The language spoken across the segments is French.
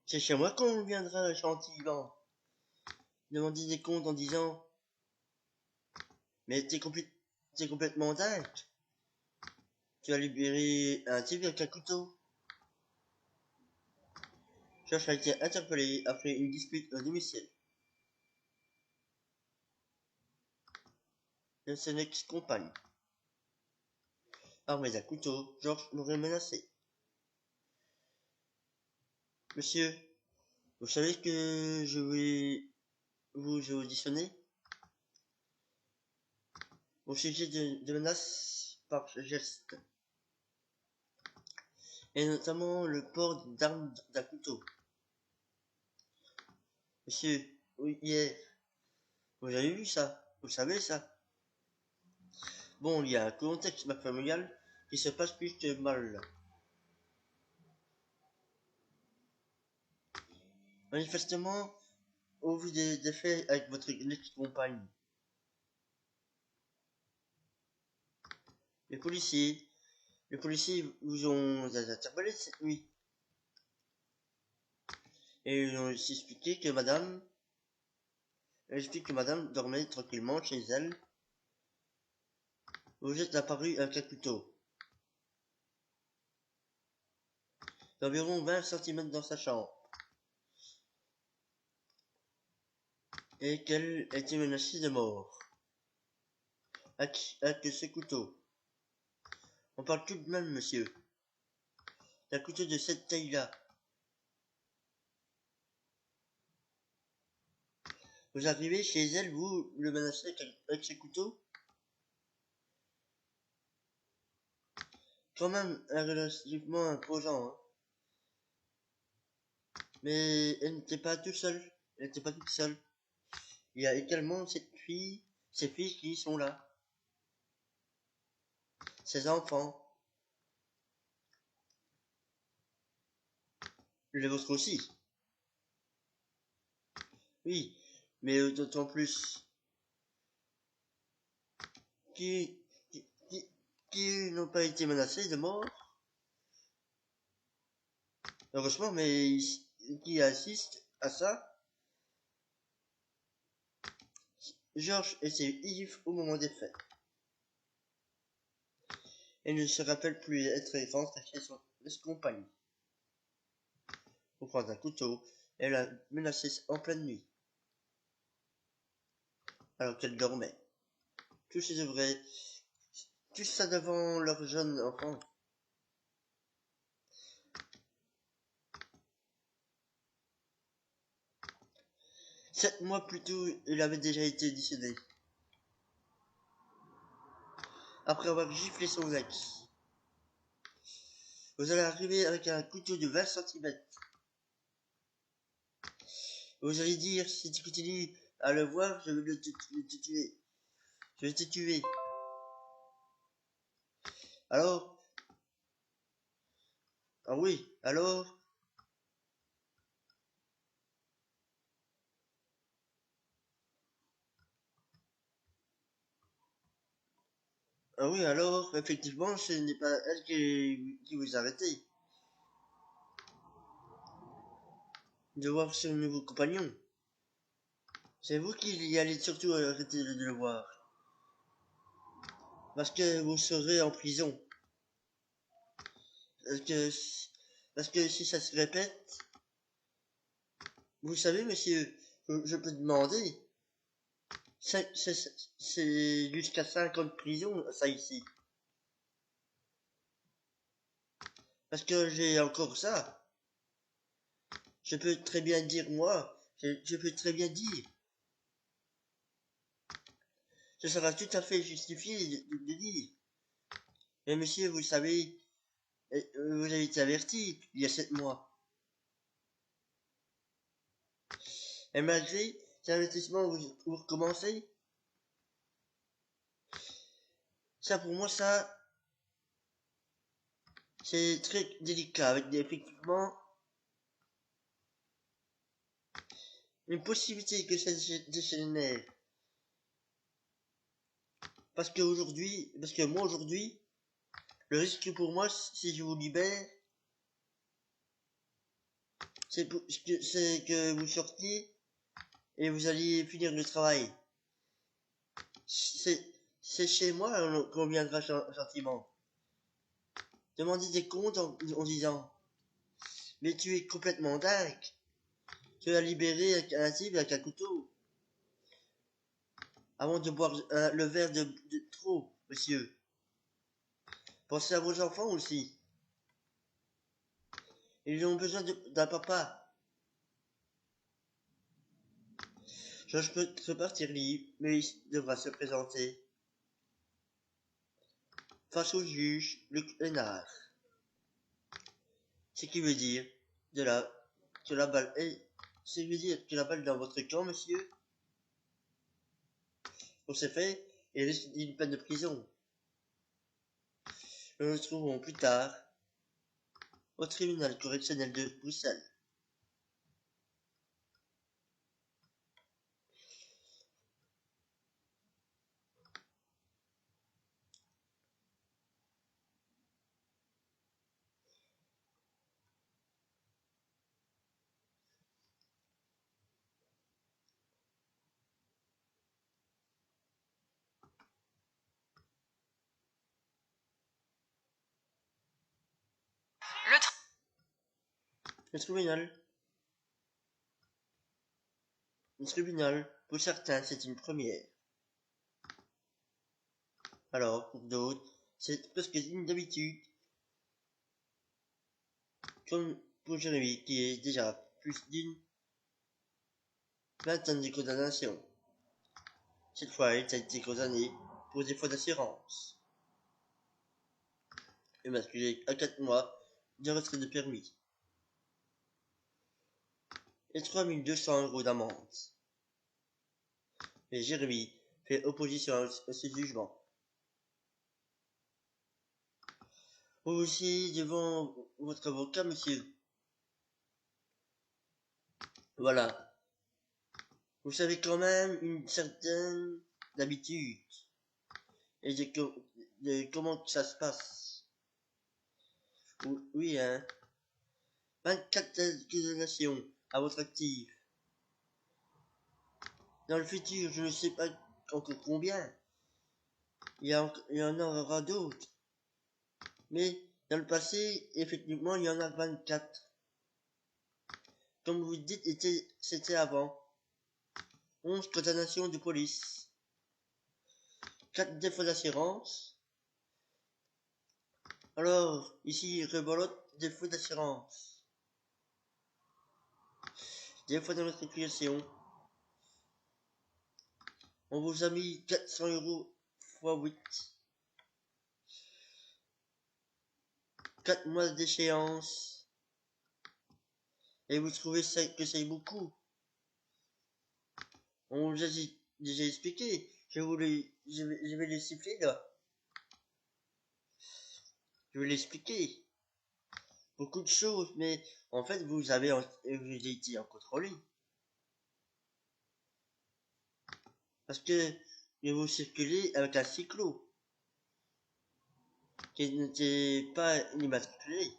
C'est chez moi qu'on viendra gentiment demander des comptes en disant mais t'es complètement dingue. Tu as libéré un type avec un couteau. George a été interpellé après une dispute au domicile de son ex-compagne. Armé d'un couteau, George l'aurait menacé. Monsieur, vous savez que je vais vous auditionner au sujet de menaces par geste, et notamment le port d'armes d'un couteau. Monsieur, oui, hier, vous avez vu ça? Vous savez ça? Bon, il y a un contexte familial qui se passe plus que mal. Manifestement, au vu des faits avec votre ex-compagne, les policiers, vous ont interpellé cette nuit. Et ils ont expliqué que madame dormait tranquillement chez elle. Vous êtes apparu avec un couteau d'environ 20 cm dans sa chambre. Et qu'elle était menacée de mort avec ce couteau. On parle tout de même, monsieur, d'un couteau de cette taille-là. Vous arrivez chez elle, vous le menacez avec ce couteau? Quand même relativement imposant, hein. Mais elle n'était pas toute seule. Il y a également ces filles qui sont là. Ces enfants. Les vôtres aussi. Oui, mais d'autant plus qui, qui, qui, qui n'ont pas été menacés de mort. Heureusement, mais qui assiste à ça? George était ivre au moment des faits. Et ne se rappelle plus être rentré chez son ex-compagne pour prendre un couteau et la menacer en pleine nuit, alors qu'elle dormait. Tout ça devant leur jeune enfant. 7 mois plus tôt, il avait déjà été décédé, après avoir giflé son ex. Vous allez arriver avec un couteau de 20 cm. Vous allez dire, si tu continues à le voir, je vais te tuer. Je vais te tuer. Alors? Ah oui, alors? Ah oui, alors, effectivement, ce n'est pas elle qui vous arrêtez de voir ce nouveau compagnon. C'est vous qui allez surtout arrêter de le voir. Parce que vous serez en prison. Parce que, parce que si ça se répète, vous savez, monsieur, je peux demander, c'est jusqu'à 5 ans de prison, ça ici. Parce que j'ai encore ça. Je peux très bien dire, moi, je peux très bien dire. Ce sera tout à fait justifié de dire. Mais monsieur, vous savez, vous avez été averti il y a 7 mois. Et malgré cet avertissement, vous recommencez. Ça, pour moi, ça, c'est très délicat, avec effectivement une possibilité que ça dégénère. Parce que moi aujourd'hui, le risque pour moi, si je vous libère, c'est que vous sortiez et vous alliez finir le travail. C'est chez moi qu'on viendra gentiment. Demandez des comptes en disant mais tu es complètement dingue. Tu as libéré un type avec un couteau. Avant de boire le verre de trop, monsieur. Pensez à vos enfants aussi. Ils ont besoin d'un papa. Georges peut repartir libre, mais il devra se présenter face au juge Luc Lénard. Ce qui veut dire que la balle est... Ce qui veut dire que la balle est dans votre camp, monsieur. Pour ce fait, il risque d'une peine de prison. Nous nous retrouverons plus tard au tribunal correctionnel de Bruxelles. Le tribunal. Le tribunal, pour certains, c'est une première. Alors, pour d'autres, c'est presque une d'habitude. Comme pour Jérémy, qui est déjà plus d'une vingtaine de condamnations. Cette fois, il a été condamné pour défaut d'assurance. Immatriculé à 4 mois de retrait de permis. Et 3200 € d'amende. Mais Jérémy fait opposition à ce jugement. Vous aussi devant votre avocat, monsieur. Voilà. Vous savez quand même une certaine habitude. Et de comment ça se passe. Oui, hein. 24 accusations à votre actif. Dans le futur, je ne sais pas encore combien. Il y en aura d'autres. Mais dans le passé, effectivement, il y en a 24. Comme vous dites, c'était avant. 11 condamnations de police. 4 défauts d'assurance. Alors, ici, rebolote, défaut d'assurance. Défaut d'immatriculation. On vous a mis 400 € x 8. 4 mois d'échéance. Et vous trouvez que c'est beaucoup. On vous a déjà expliqué. Je vais les siffler là. Je vais l'expliquer. Beaucoup de choses, mais en fait, vous avez été en contrôlé. Parce que vous circulez avec un cyclo qui n'était pas immatriculé.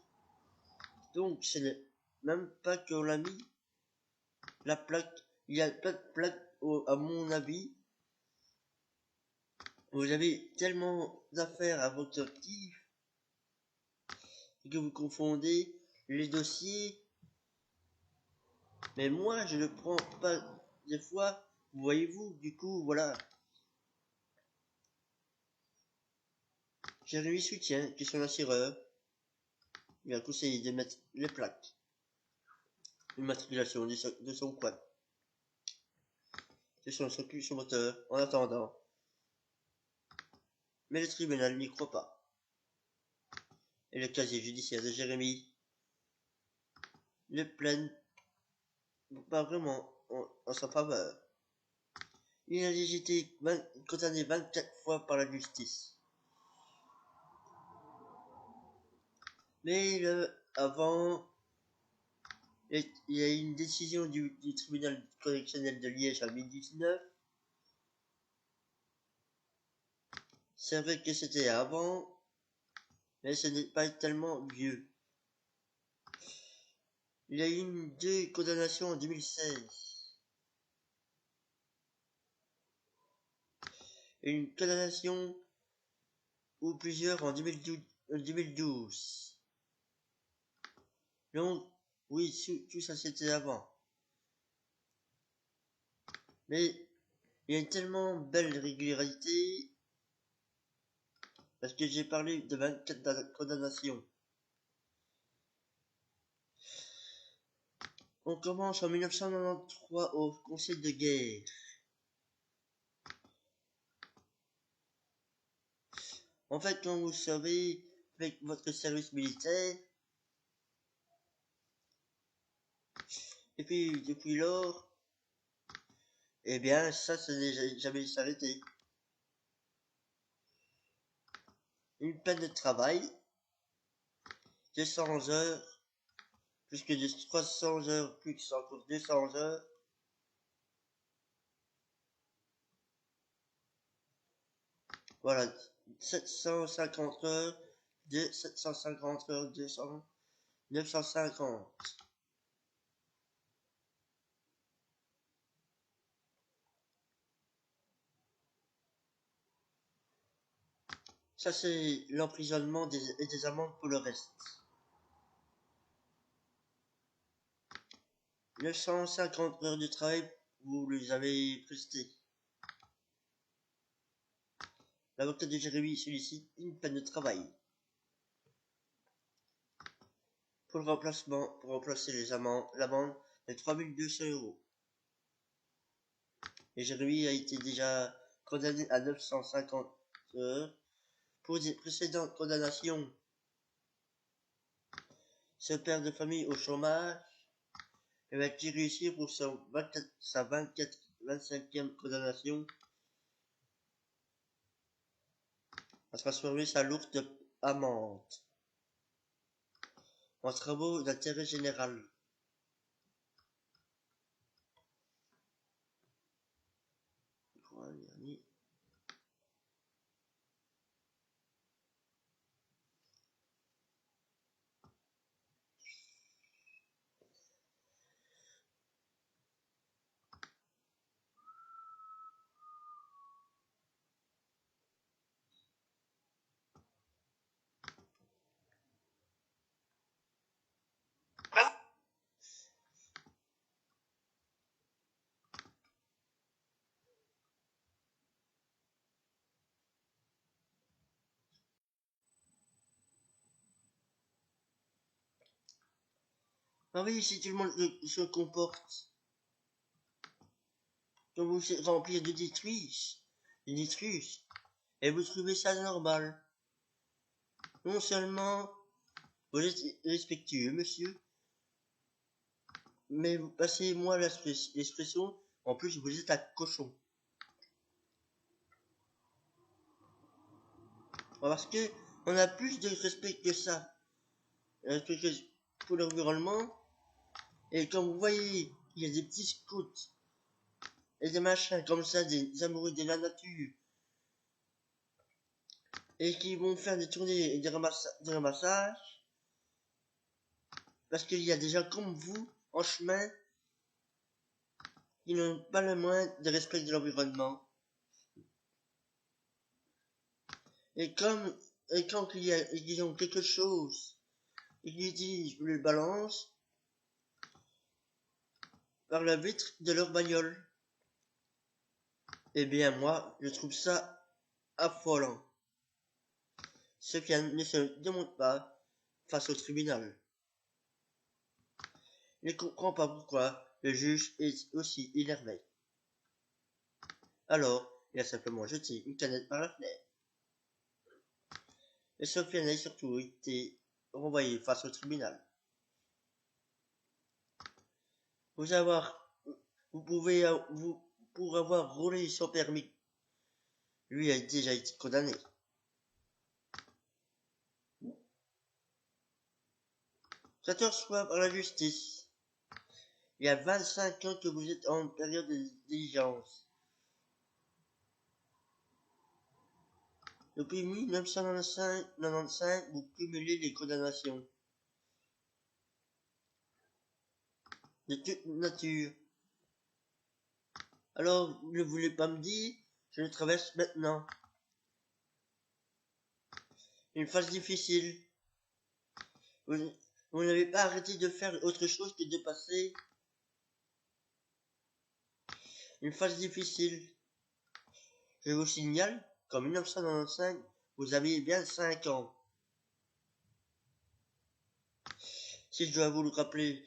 Donc, c'est même pas qu'on l'a mis. La plaque, il y a plein de plaques, à mon avis. Vous avez tellement d'affaires à votre actif que vous confondez les dossiers. Mais moi, je ne prends pas des fois, voyez-vous, du coup, voilà. Jérémy soutient que son assureur lui a conseillé de mettre les plaques, l'immatriculation de son quad, de son moteur, en attendant. Mais le tribunal n'y croit pas. Et le casier judiciaire de Jérémy ne plaide pas vraiment en sa faveur. Il a déjà été condamné 24 fois par la justice. Mais avant, il y a eu une décision du tribunal correctionnel de Liège en 2019. C'est vrai que c'était avant, mais ce n'est pas tellement vieux. Il y a eu 2 condamnations en 2016. Et une condamnation ou plusieurs en 2012. Donc, oui, tout ça c'était avant. Mais il y a une tellement belle régularité parce que j'ai parlé de 24 condamnations. On commence en 1993 au Conseil de guerre. En fait, quand vous savez avec votre service militaire, et puis depuis lors, eh bien ça n'est jamais s'arrêter. Une peine de travail, 200 heures, plus que de 300 heures, plus que encore 200 heures. Voilà, 750 heures, 750 heures, 200, 950. Ça, c'est l'emprisonnement et des amendes pour le reste. 950 heures de travail, vous les avez prestées. L'avocat de Jérémy sollicite une peine de travail. Pour le remplacement, pour remplacer l'amende de 3200 euros. Et Jérémy a été déjà condamné à 950 heures pour des précédentes condamnations. Ce père de famille au chômage va-t-il réussir pour sa 25e condamnation à transformer sa lourde amende en travaux d'intérêt général? Ah oui, si tout le monde se comporte comme vous remplir de détruits, et vous trouvez ça normal. Non seulement vous êtes respectueux, monsieur, mais vous passez-moi l'expression, en plus vous êtes un cochon. Parce que on a plus de respect que ça. Pour l'environnement. Et quand vous voyez, il y a des petits scouts et des machins comme ça, des amoureux de la nature, et qui vont faire des tournées et des ramassages, parce qu'il y a des gens comme vous, en chemin, qui n'ont pas le moins de respect de l'environnement. Et quand ils ont quelque chose, et qu'ils disent, je le balance, par la vitre de leur bagnole. Eh bien, moi, je trouve ça affolant. Ce qui ne se démontre pas face au tribunal. Il ne comprend pas pourquoi le juge est aussi énervé. Alors, il a simplement jeté une canette par la fenêtre. Et Sofiane a surtout été renvoyé face au tribunal. Vous pour avoir roulé sans permis, lui a déjà été condamné. Ça te reçoit par la justice. Il y a 25 ans que vous êtes en période de diligence. Depuis 1995, vous cumulez les condamnations. de toute nature. Alors, vous ne voulez pas me dire, je le traverse maintenant. Une phase difficile. Vous n'avez pas arrêté de faire autre chose que de passer une phase difficile. Je vous signale qu'en 1995, vous aviez bien 5 ans. Si je dois vous le rappeler,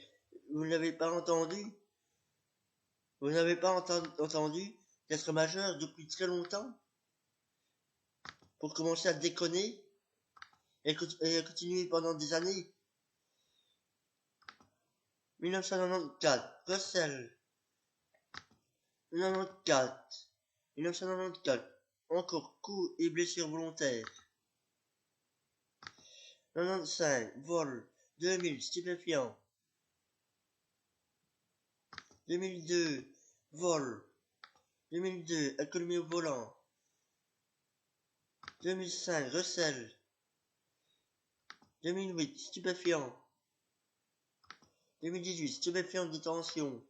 vous n'avez pas entendu d'être majeur depuis très longtemps pour commencer à déconner et à continuer pendant des années. 1994, Russell. 1994, encore coups et blessures volontaires. 95, vol. 2000, stupéfiant. 2002, vol. 2002, alcoolémie au volant. 2005, recel. 2008, stupéfiant. 2018, stupéfiant de détention.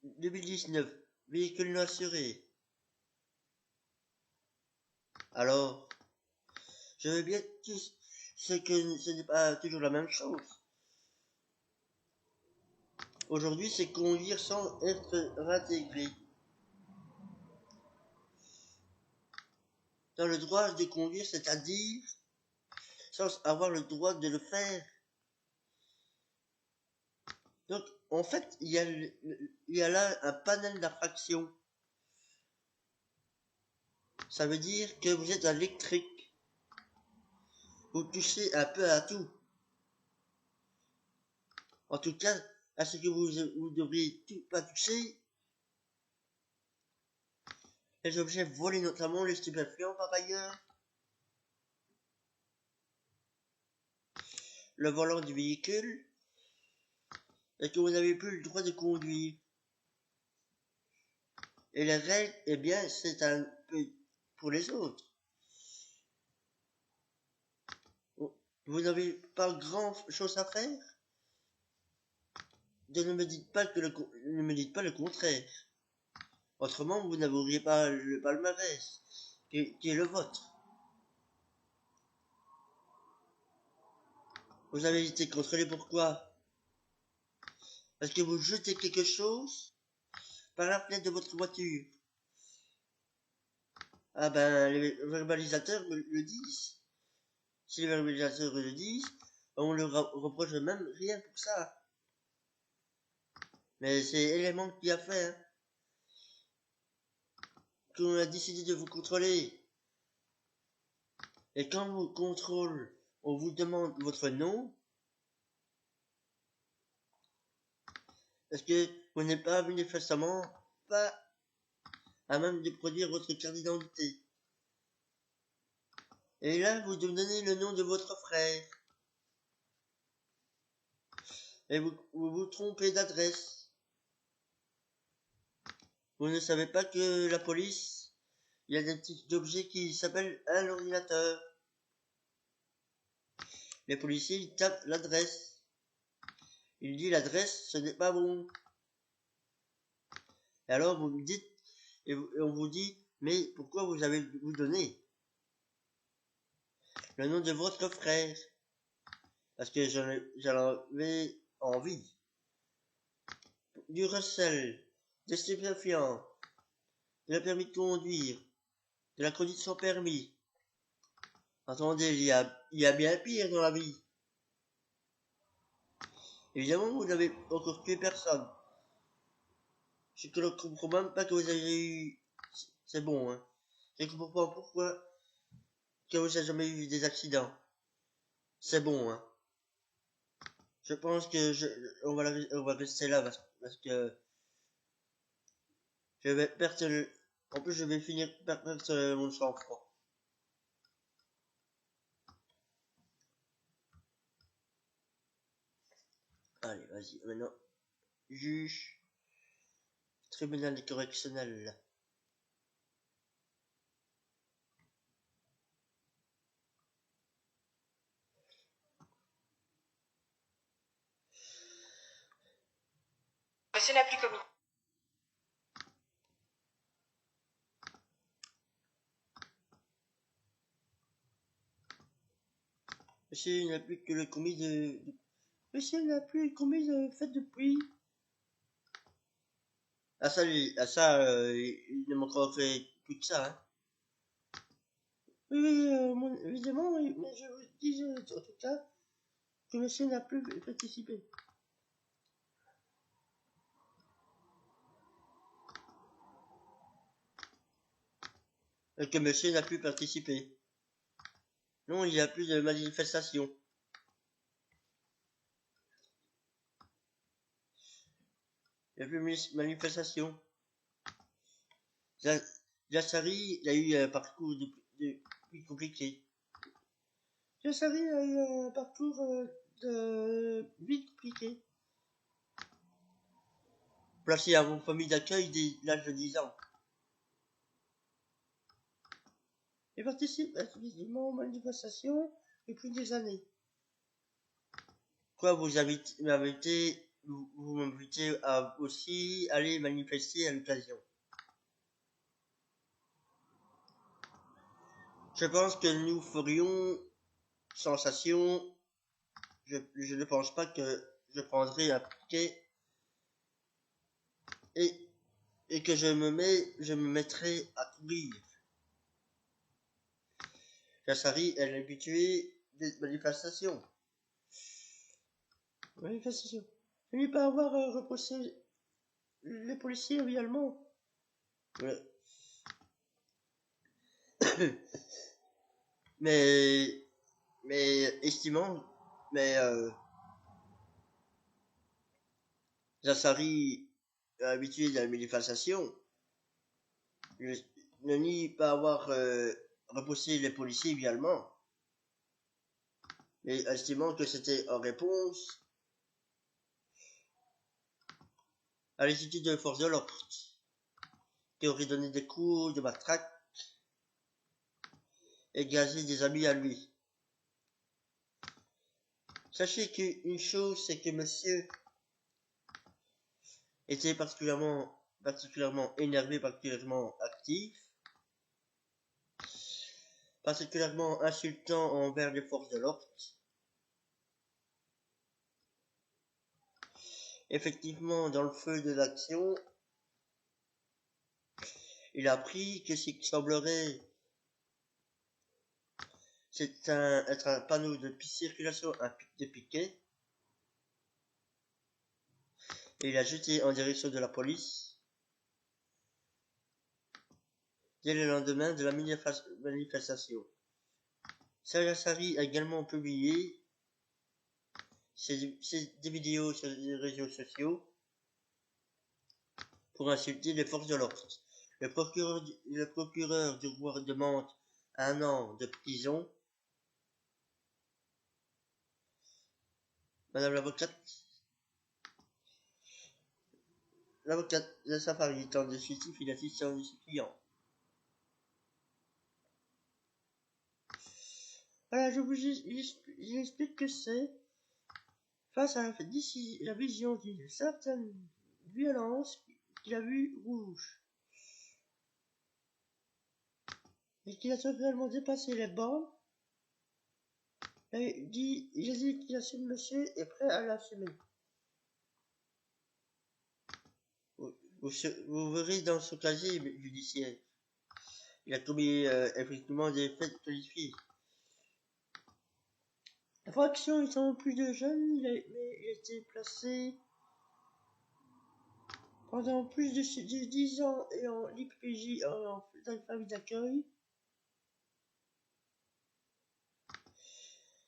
2019, véhicule non assuré. Alors, je veux bien ce que ce n'est pas toujours la même chose. Aujourd'hui, c'est conduire sans être réintégré dans le droit de conduire, c'est-à-dire sans avoir le droit de le faire. Donc, en fait, il y a là un panel d'infractions. Ça veut dire que vous êtes électrique. Vous touchez un peu à tout. En tout cas, à ce que vous devriez pas toucher. Les objets volés, notamment les stupéfiants par ailleurs. Le volant du véhicule. Et que vous n'avez plus le droit de conduire. Et les règles, eh bien, c'est un peu pour les autres. Vous n'avez pas grand chose à faire. Ne me dites pas le contraire. Autrement, vous n'auriez pas le palmarès qui est le vôtre. Vous avez été contrôlé pourquoi? Parce que vous jetez quelque chose par la fenêtre de votre voiture. Ah ben, les verbalisateurs le disent. Si les verbalisateurs le disent, on ne reproche même rien pour ça. Mais c'est élément qui a fait, hein, qu'on a décidé de vous contrôler. Et quand on vous contrôle, on vous demande votre nom. Parce que vous n'êtes pas manifestement pas à même de produire votre carte d'identité. Et là, vous donnez le nom de votre frère. Et vous trompez d'adresse. Vous ne savez pas que la police, il y a des petits objets qui s'appellent un ordinateur. Les policiers, ils tapent l'adresse. Ils disent l'adresse, ce n'est pas bon. Et alors vous me dites, et on vous dit, mais pourquoi vous avez vous donné le nom de votre frère? Parce que j'en avais envie. Du recel, des stupéfiants, de la permis de conduire, de la conduite sans permis. Attendez, il y a bien pire dans la vie. Évidemment, vous n'avez encore tué personne. Je ne comprends même pas que vous avez eu... C'est bon, hein. Je ne comprends pas pourquoi que vous n'avez jamais eu des accidents. C'est bon, hein. Je pense que on va rester là parce que je vais perdre en plus je vais finir par perdre mon sang-froid. Allez, vas-y, maintenant. Juge. Tribunal correctionnel. Monsieur n'a plus commis. Monsieur n'a plus que le commis Monsieur n'a plus commis de fait depuis. Ah ça, il ne m'encore fait plus que ça, hein. Oui, évidemment, oui, mais je vous dis en tout cas que monsieur n'a plus participé. Que monsieur n'a plus participé. Non, il n'y a plus de manifestation. Il n'y a plus de manifestation. Jassari, il a eu un parcours plus compliqué. Jassari a eu un parcours de vie compliqué. Placé à une famille d'accueil dès l'âge de 10 ans. Il participe activement aux manifestations depuis des années. Quoi, vous m'invitez à aussi aller manifester à l'occasion. Je pense que nous ferions sensation. Je ne pense pas que je prendrai un piquet et que je me mettrai à courir. Jassari est l'habitué des manifestations. Manifestation. Je n'ai pas avoir reproché les policiers également. Ouais. mais estimant, Jassari est habitué de la manifestation. Je ne nie pas avoir repoussé les policiers également. Mais estimant que c'était en réponse à l'attitude de force de l'ordre, qui aurait donné des coups de matraque et gazé des amis à lui. Sachez qu'une chose, c'est que monsieur était particulièrement énervé, particulièrement actif, particulièrement insultant envers les forces de l'ordre. Effectivement, dans le feu de l'action, il a appris que ce qui semblerait être un panneau de circulation, un pic de piquet, et il a jeté en direction de la police dès le lendemain de la manifestation. Jassari a également publié des vidéos sur les réseaux sociaux pour insulter les forces de l'ordre. Le procureur du roi demande 1 an de prison. Madame l'avocate de Safari tente de justifier l'assistance de ses clients. Voilà, j'explique que c'est face à la vision d'une certaine violence qu'il a vu rouge. Et qu'il a totalement dépassé les bornes. Et il a dit qu'il assume monsieur est prêt à l'assumer. Vous verrez dans son casier judiciaire. Il a commis effectivement des faits qualifiés. Infraction étant plus de jeunes, il a été placé pendant plus de 10 ans et en IPJ dans une famille d'accueil.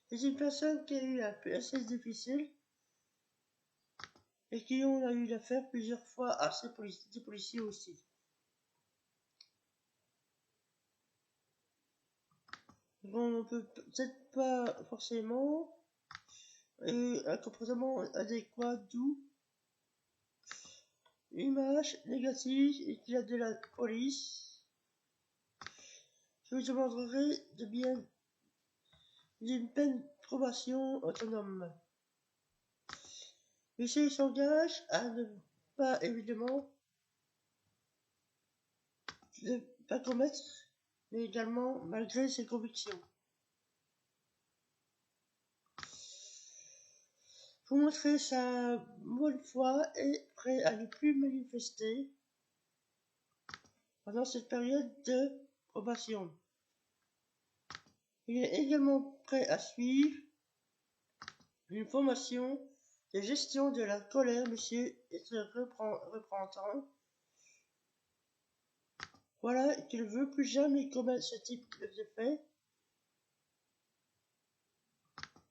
C'est une personne qui a eu un assez difficile et qui on a eu l'affaire plusieurs fois à des policiers aussi. Bon, on peut peut-être pas forcément un comportement adéquat, d'où l'image négative et qu'il y a de la police. Je vous demanderai d'une peine de probation autonome. Monsieur s'engage à ne pas évidemment de pas commettre, mais également malgré ses convictions. Pour montrer sa bonne foi et prêt à ne plus manifester pendant cette période de probation. Il est également prêt à suivre une formation de gestion de la colère, monsieur, et se reprenant. Voilà qu'il ne veut plus jamais commettre ce type de fait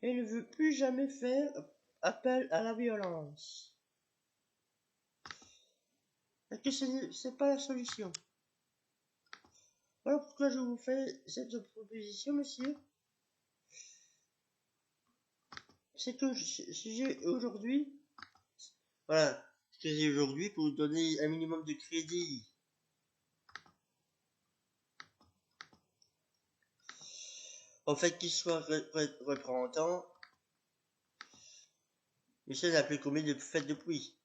et ne veut plus jamais faire appel à la violence. Est-ce que ce n'est pas la solution? Voilà pourquoi je vous fais cette proposition, monsieur. C'est que j'ai aujourd'hui, voilà, ce que j'ai aujourd'hui pour vous donner un minimum de crédit. En fait, qu'il soit représentant, monsieur n'a plus combien de fêtes depuis.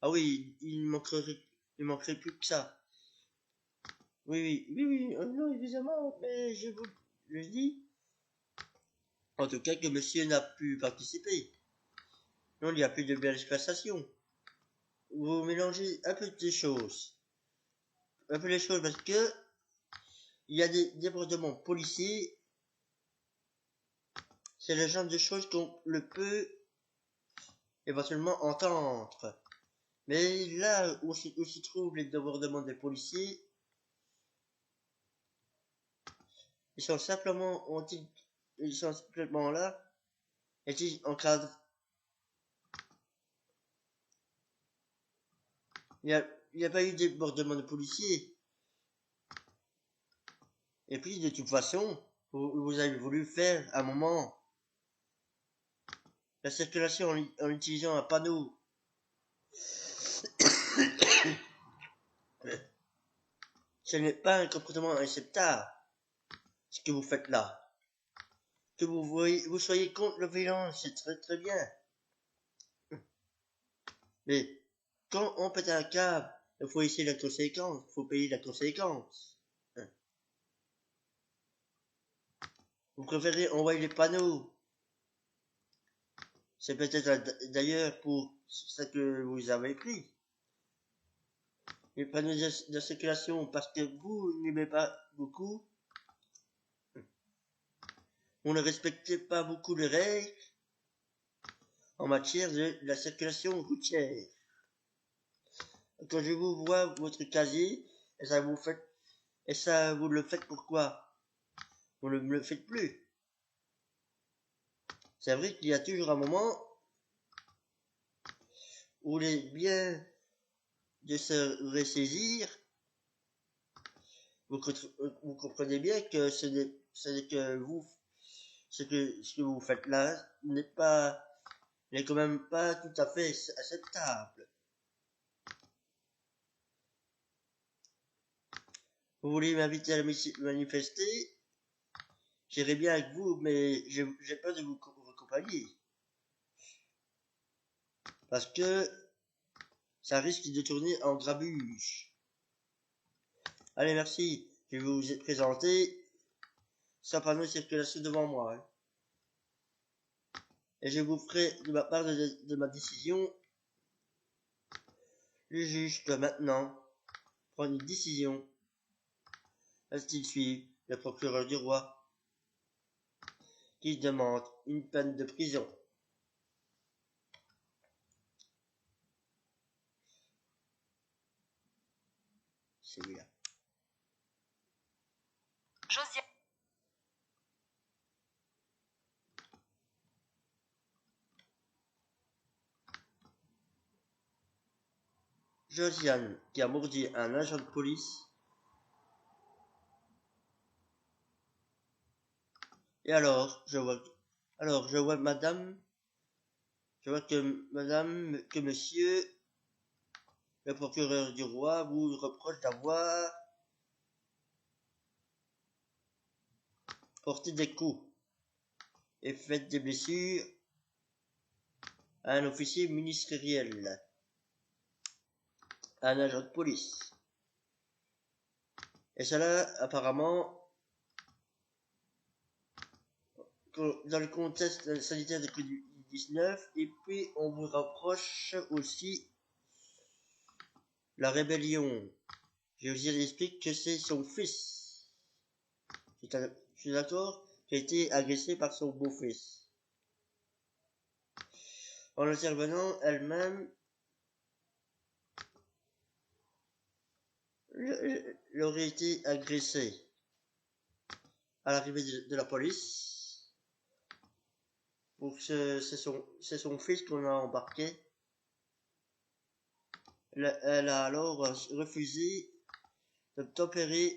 Ah oui, il manquerait plus que ça. Oui, non, évidemment, mais je vous le dis. En tout cas, que monsieur n'a pu participer. Non, il n'y a plus de belles prestations. Vous mélangez un peu les choses. Un peu les choses parce que il y a des départements policiers. C'est le genre de choses qu'on le peut éventuellement entendre. Mais là où se trouvent les départements des policiers, ils sont simplement là et ils encadrent. Il n'y a pas eu de débordement de policiers. Et puis, de toute façon, vous avez voulu faire un moment la circulation en utilisant un panneau. Ce n'est pas un comportement acceptable, ce que vous faites là. Que vous soyez contre la violence, c'est très très bien. Mais quand on pète un câble, il faut essayer la conséquence, il faut payer la conséquence. Vous préférez envoyer les panneaux. C'est peut-être d'ailleurs pour ça que vous avez pris. Les panneaux de circulation, parce que vous n'aimez pas beaucoup, vous ne respectez pas beaucoup les règles en matière de la circulation routière. Quand je vous vois votre casier, et ça vous le faites pourquoi? Vous ne me le faites plus. C'est vrai qu'il y a toujours un moment où il est bien de se ressaisir. Vous comprenez bien que ce n'est que vous, ce que vous faites là n'est quand même pas tout à fait acceptable. Vous voulez m'inviter à manifester? J'irai bien avec vous, mais j'ai peur de vous accompagner. Parce que ça risque de tourner en grabuge. Allez, merci. Je vais vous présenter sans panneau de circulation devant moi. Hein. Et je vous ferai de ma part de ma décision. Le juge doit maintenant prendre une décision. Est-il suivre le procureur du roi qui demande une peine de prison? Celui-là. Josiane, qui a mordu un agent de police. Et alors, je vois que monsieur, le procureur du roi, vous reproche d'avoir porté des coups et fait des blessures à un officier ministériel. un agent de police. Et cela, apparemment, dans le contexte sanitaire de Covid-19, et puis on vous rapproche aussi la rébellion. Josiane explique que c'est son fils, je suis d'accord, qui a été agressé par son beau-fils. En intervenant elle-même, aurait été agressé. À l'arrivée de la police, donc c'est son fils qu'on a embarqué. Elle a alors refusé d'obtempérer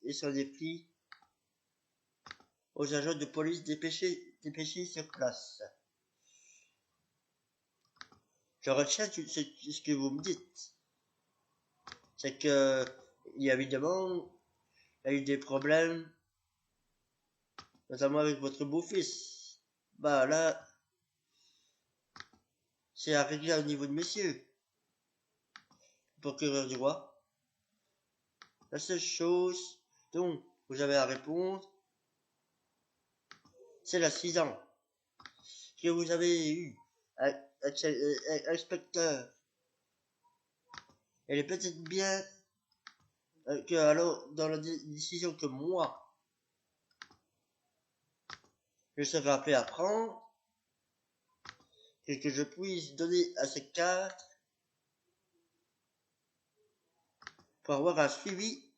et s'en est pris aux agents de police dépêchés sur place. Je retiens ce que vous me dites. C'est que, évidemment, il y a eu des problèmes, notamment avec votre beau-fils. Bah là, c'est à régler au niveau de messieurs, procureur du roi. La seule chose dont vous avez à répondre, c'est l'accident que vous avez eu avec l'inspecteur. Elle est peut-être bien que alors dans la décision que moi je serai appelé à prendre et que je puisse donner à ces cadres pour avoir un suivi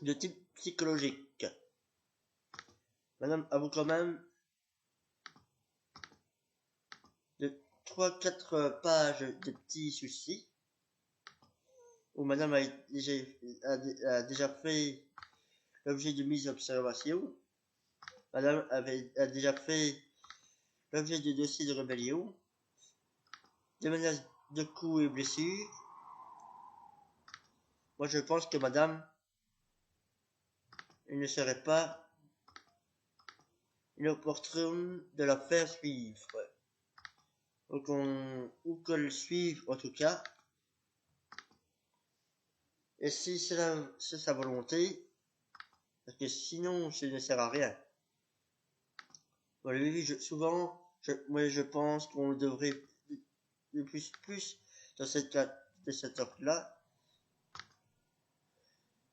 de type psychologique. Madame avoue quand même de 3-4 pages de petits soucis où madame a déjà fait l'objet de mise en observation. Madame a déjà fait l'objet de dossiers de rébellion, de menaces de coups et blessures. Moi je pense que madame, il ne serait pas inopportun de la faire suivre. Ou qu'on le suive en tout cas. Et si c'est sa volonté, parce que sinon ça ne sert à rien. Vous l'avez vu, souvent, moi je pense qu'on devrait de plus dans de cette sorte-là.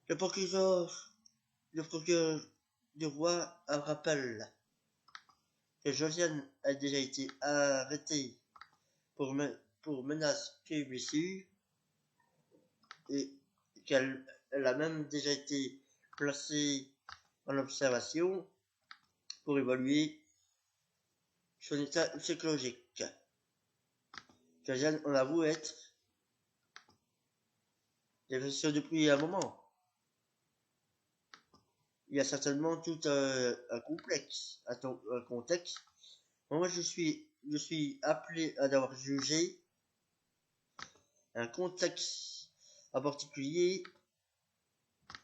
Le procureur du roi rappelle que Josiane a déjà été arrêtée pour menace et blessure et qu'elle a même déjà été placée en observation pour évaluer son état psychologique. Josiane, on avoue être dépression depuis un moment. Il y a certainement tout un complexe, un contexte. Moi, je suis appelé à d'avoir jugé un contexte en particulier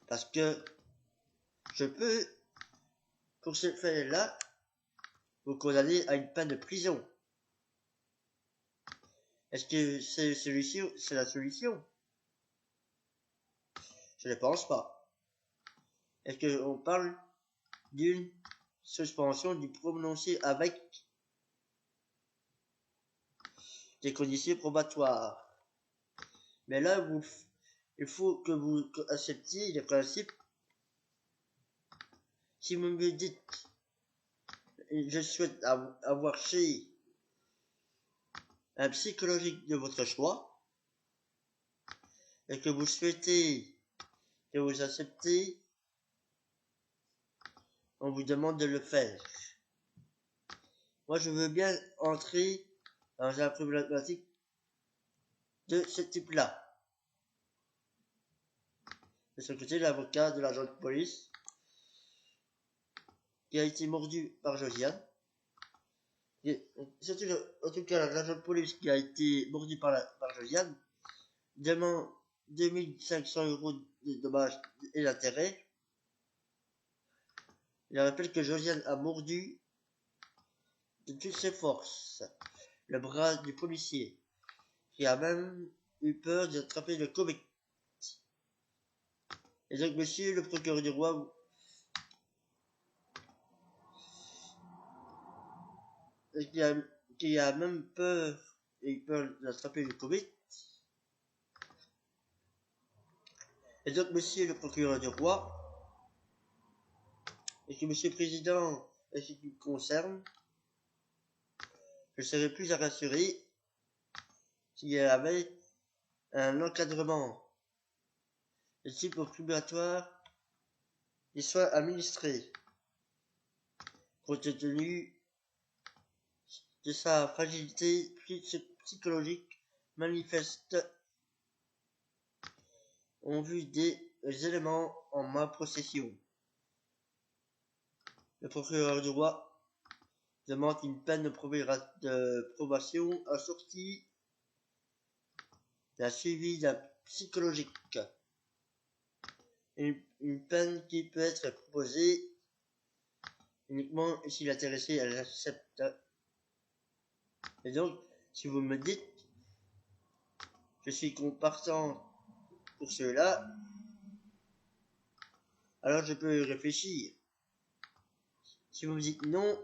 parce que je peux, pour ce fait-là, vous condamner à une peine de prison. Est-ce que c'est la solution? Je ne pense pas. Est-ce qu'on parle d'une suspension du prononcé avec des conditions probatoires? Mais là, il faut que vous acceptiez les principes. Si vous me dites, je souhaite avoir chez un psychologique de votre choix, et que vous souhaitez que vous acceptez, on vous demande de le faire. Moi, je veux bien entrer dans un problématique de ce type-là. De ce côté, l'avocat de l'agent de police qui a été mordu par Josiane. En tout cas, l'agent de police qui a été mordu par Josiane demande 2500 € de dommages et d'intérêts. Il rappelle que Josiane a mordu de toutes ses forces le bras du policier, qui a même eu peur d'attraper le Covid. Et donc, monsieur le procureur du roi, qui a même peur, et eu peur d'attraper le Covid. Et donc, monsieur le procureur du roi, et que monsieur le président, et ce qui me concerne, je serais plus à rassurer s'il y avait un encadrement de type obligatoire qui soit administré, compte tenu de sa fragilité psychologique manifeste en vue des éléments en ma possession. Le procureur du roi demande une peine de probation assortie d'un suivi psychologique. Une peine qui peut être proposée uniquement si l'intéressé l'accepte. Et donc, si vous me dites, je suis partant pour cela, alors je peux réfléchir. Si vous me dites non,